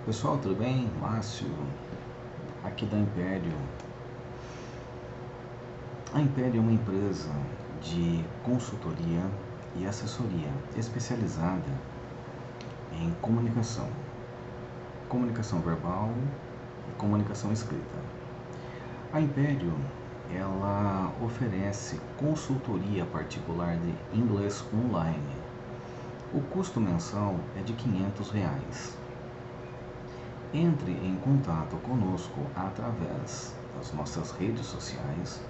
Pessoal, tudo bem? Márcio, aqui da Império. A Império é uma empresa de consultoria e assessoria especializada em comunicação verbal e comunicação escrita. A Império, ela oferece consultoria particular de inglês online. O custo mensal é de R$ 500. Entre em contato conosco através das nossas redes sociais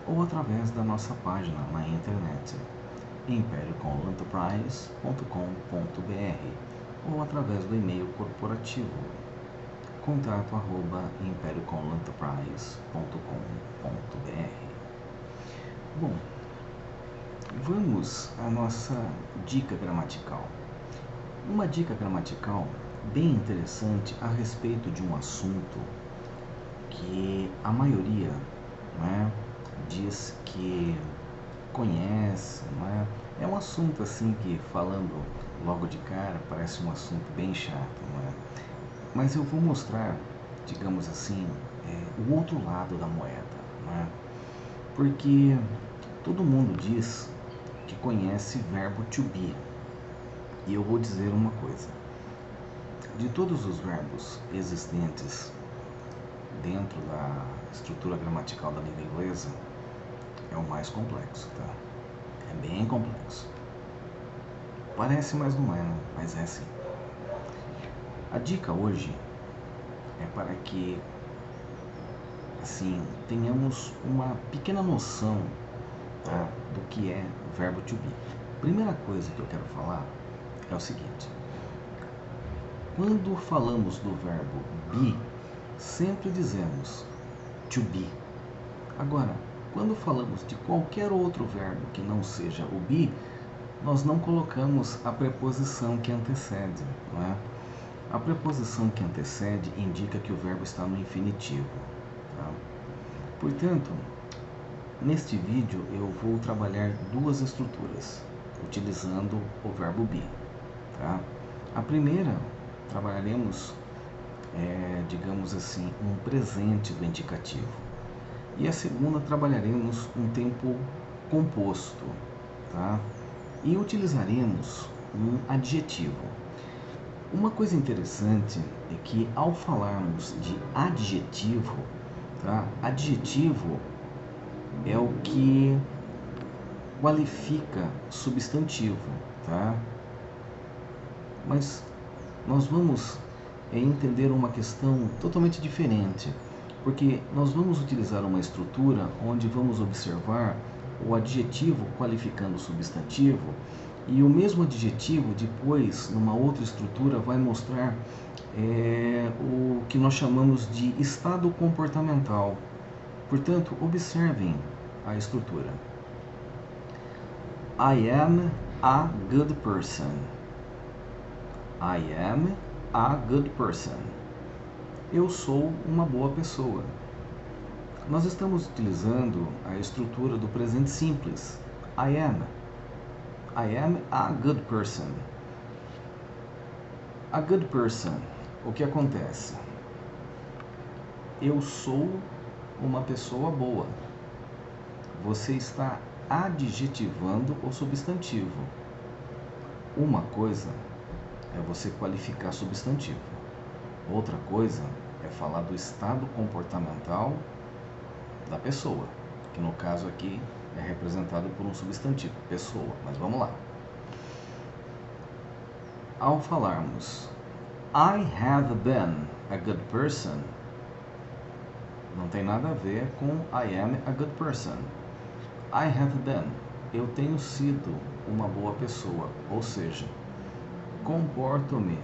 ou através da nossa página na internet imperiocomlanterprise.com.br ou através do e-mail corporativo contato@imperiocomlanterprise.com.br. Bom, vamos à nossa dica gramatical. Uma dica gramatical bem interessante a respeito de um assunto que a maioria, diz que conhece, É um assunto assim que, falando logo de cara, parece um assunto bem chato, Mas eu vou mostrar, digamos assim, o outro lado da moeda, Porque todo mundo diz que conhece verbo to be. E eu vou dizer uma coisa. De todos os verbos existentes dentro da estrutura gramatical da língua inglesa, é o mais complexo, tá? É bem complexo. Parece, mas não é, mas é assim. A dica hoje é para que, assim, tenhamos uma pequena noção, tá, do que é verbo to be. Primeira coisa que eu quero falar é o seguinte. Quando falamos do verbo be, sempre dizemos to be. Agora, quando falamos de qualquer outro verbo que não seja o be, nós não colocamos a preposição que antecede, A preposição que antecede indica que o verbo está no infinitivo, tá? Portanto, neste vídeo eu vou trabalhar duas estruturas, utilizando o verbo be, tá? A primeira, trabalharemos, digamos assim, um presente do indicativo. E a segunda, trabalharemos um tempo composto, tá? E utilizaremos um adjetivo. Uma coisa interessante é que, ao falarmos de adjetivo, tá? Adjetivo é o que qualifica substantivo, tá? Mas nós vamos entender uma questão totalmente diferente, porque nós vamos utilizar uma estrutura onde vamos observar o adjetivo qualificando o substantivo, e o mesmo adjetivo depois, numa outra estrutura, vai mostrar o que nós chamamos de estado comportamental. Portanto, observem a estrutura. I am a good person. I am a good person. Eu sou uma boa pessoa. Nós estamos utilizando a estrutura do presente simples. I am. I am a good person. A good person. O que acontece? Eu sou uma pessoa boa. Você está adjetivando o substantivo. Uma coisa é você qualificar substantivo. Outra coisa é falar do estado comportamental da pessoa, que no caso aqui é representado por um substantivo, pessoa. Mas vamos lá. Ao falarmos I have been a good person, não tem nada a ver com I am a good person. I have been, eu tenho sido uma boa pessoa, ou seja, comporto-me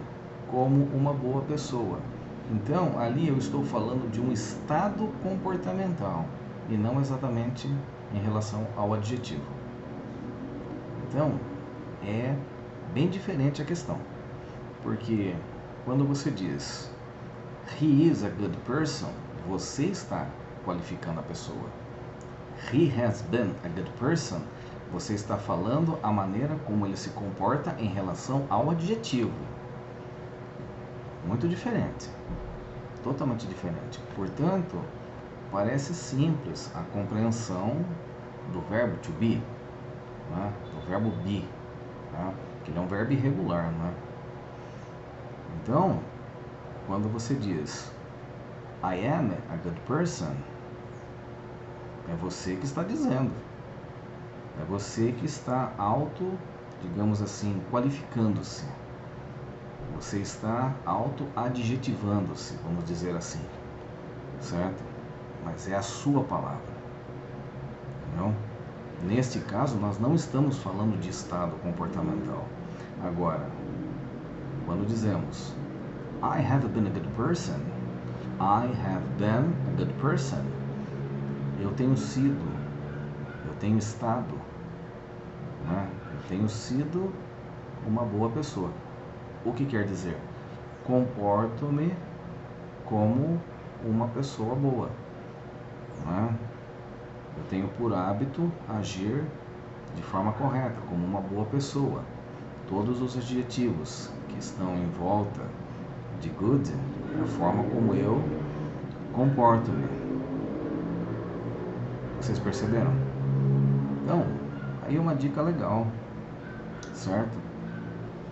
como uma boa pessoa. Então, ali eu estou falando de um estado comportamental e não exatamente em relação ao adjetivo. Então, é bem diferente a questão, porque quando você diz he is a good person, você está qualificando a pessoa. He has been a good person, você está falando a maneira como ele se comporta em relação ao adjetivo. muito diferente, totalmente diferente. Portanto, parece simples a compreensão do verbo to be, né? Do verbo be, né? Que ele é um verbo irregular, né? Então, quando você diz I am a good person, é você que está dizendo, é você que está digamos assim, qualificando-se, você está auto-adjetivando-se, vamos dizer assim, certo? Mas é a sua palavra, não? Neste caso, nós não estamos falando de estado comportamental. Agora, quando dizemos I have been a good person, I have been a good person, eu tenho sido, eu tenho estado, né? Eu tenho sido uma boa pessoa. O que quer dizer? Comporto-me como uma pessoa boa, né? Eu tenho por hábito agir de forma correta, como uma boa pessoa. Todos os adjetivos que estão em volta de good é a forma como eu comporto-me. Vocês perceberam? Então, aí uma dica legal, certo?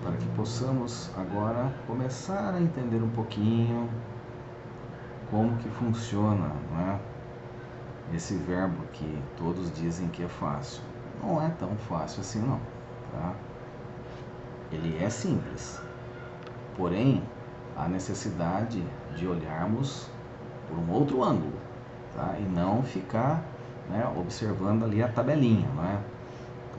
Para que possamos agora começar a entender um pouquinho como que funciona, não é? Esse verbo que todos dizem que é fácil. Não é tão fácil assim não, tá? Ele é simples, porém há necessidade de olharmos por um outro ângulo, tá? E não ficar, né, observando ali a tabelinha, não é?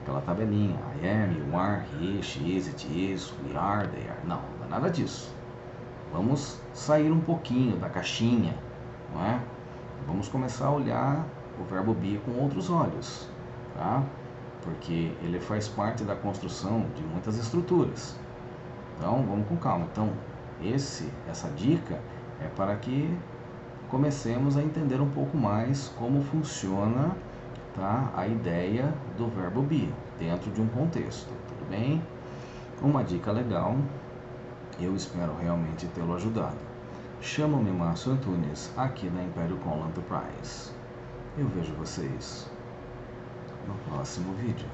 Aquela tabelinha, I am, you are, he, she is, it is, we are, they are. Não, não é nada disso. Vamos sair um pouquinho da caixinha, não é? Vamos começar a olhar o verbo be com outros olhos, tá? Porque ele faz parte da construção de muitas estruturas. Então, vamos com calma. Então, essa dica é para que comecemos a entender um pouco mais como funciona, tá, a ideia do verbo be dentro de um contexto, tudo bem? Uma dica legal, eu espero realmente tê-lo ajudado. Chamo-me Márcio Antunes, aqui da Império Conlan Enterprise. Eu vejo vocês no próximo vídeo.